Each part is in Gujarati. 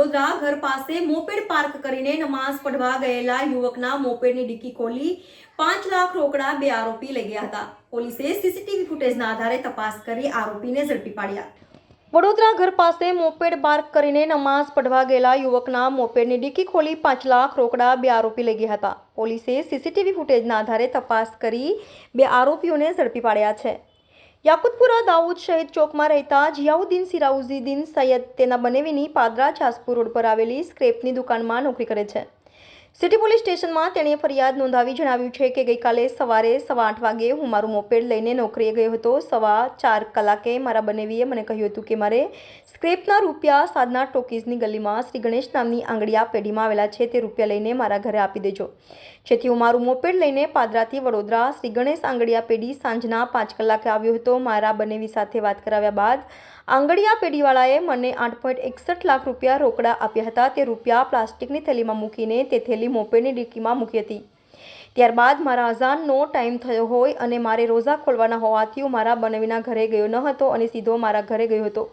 વડોદરા ઘર પાસે મોપેડ પાર્ક કરીને નમાઝ પઢવા ગયેલા યુવકના મોપેડની ડિક્કી ખોલી 5 લાખ રોકડા 2 આરોપી લઈ ગયા હતા. પોલીસે સીસીટીવી ફૂટેજના આધારે તપાસ કરી આરોપીને ઝડપી પાડ્યા. વડોદરા ઘર પાસે મોપેડ પાર્ક કરીને નમાઝ પઢવા ગયેલા યુવકના મોપેડની ડિક્કી ખોલી 5 લાખ રોકડા 2 આરોપી લઈ ગયા હતા. પોલીસે સીસીટીવી ફૂટેજના આધારે તપાસ કરી 2 આરોપીઓને ઝડપી પાડ્યા છે. યાકુતપુરા દાઉદ શહીદ ચોકમાં રહેતા જિયાઉદ્દીન સિરાઉઝીદ્દીન સૈયદ તેના બનેવીની પાદરા જાસપુર રોડ પર આવેલી સ્ક્રેપની દુકાનમાં નોકરી કરે છે. સિટી પોલીસ સ્ટેશનમાં તેણે ફરિયાદ નોંધાવી જણાવ્યું છે કે ગઈકાલે સવારે 8:15 વાગે હું મારું મોપેડ લઈને નોકરીએ ગયો હતો. 4:15 કલાકે મારા બનેવીએ મને કહ્યું હતું કે મારે સ્ક્રેપના રૂપિયા સાદના ટોકીઝની ગલીમાં શ્રી ગણેશ નામની આંગળીયા પેઢીમાં આવેલા છે તે રૂપિયા લઈને મારા ઘરે આપી દેજો, જેથી હું મારું મોપેડ લઈને પાદરાથી વડોદરા શ્રી ગણેશ આંગળીયા પેઢી સાંજના 5 કલાકે આવ્યો હતો. મારા બનેવી સાથે વાત કરાવ્યા બાદ આંગળીયા પેઢીવાળાએ મને 8.61 લાખ રૂપિયા રોકડા આપ્યા હતા. તે રૂપિયા પ્લાસ્ટિકની થેલીમાં મૂકીને તે થેલી મોપેડની ડિક્કીમાં મૂકી હતી. ત્યારબાદ મારા અઝાનનો ટાઈમ થયો હોય અને મારે રોઝા ખોલવાના હોવાથી હું મારા બનેવીના ઘરે ગયો ન હતો અને સીધો મારા ઘરે ગયો હતો.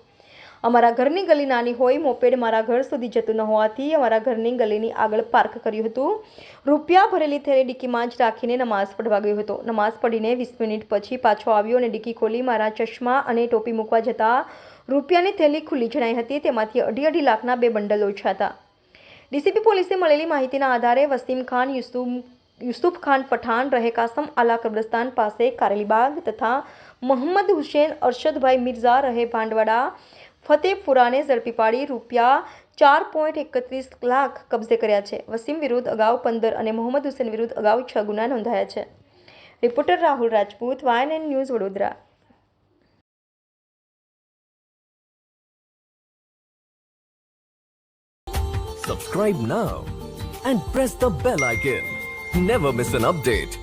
અમારા ઘરની ગલી નાની હોય, મોપેડ મારા ઘર સુધી જતું ન હોવાથી અમારા ઘરની ગલીની આગળ પાર્ક કર્યું હતું. રૂપિયા ભરેલી થેલી ડિક્કીમાં જ રાખીને નમાઝ પઢવા ગયો હતો. નમાઝ પઢીને 20 મિનિટ પછી પાછો આવ્યો અને ડિક્કી ખોલી મારા ચશ્મા અને ટોપી મૂકવા જતા રૂપિયાની થેલી ખુલ્લી જણાઈ હતી. તેમાંથી 2.5 લાખના 2 બંડલ ઓછા હતા. ડીસીપી પોલીસે મળેલી માહિતીના આધારે વસીમ ખાન, યુસુફ ખાન પઠાણ રહે કાસમ આલા કબ્રસ્તાન પાસે કારેલીબાગ તથા મોહમ્મદ હુસેન અરશદભાઈ મિર્ઝા રહે ભાંડવાડા ફતેપુરાને ઝડપી પાડી રૂપિયા 4.31 લાખ કબજે કર્યા છે. વસીમ વિરુદ્ધ અગાઉ 15 અને મોહમ્મદ હુસેન વિરુદ્ધ અગાઉ 6 ગુના નોંધાયા છે. Reporter Rahul Rajput, YNN news, Vadodara. Subscribe now and press the bell icon. Never miss an update.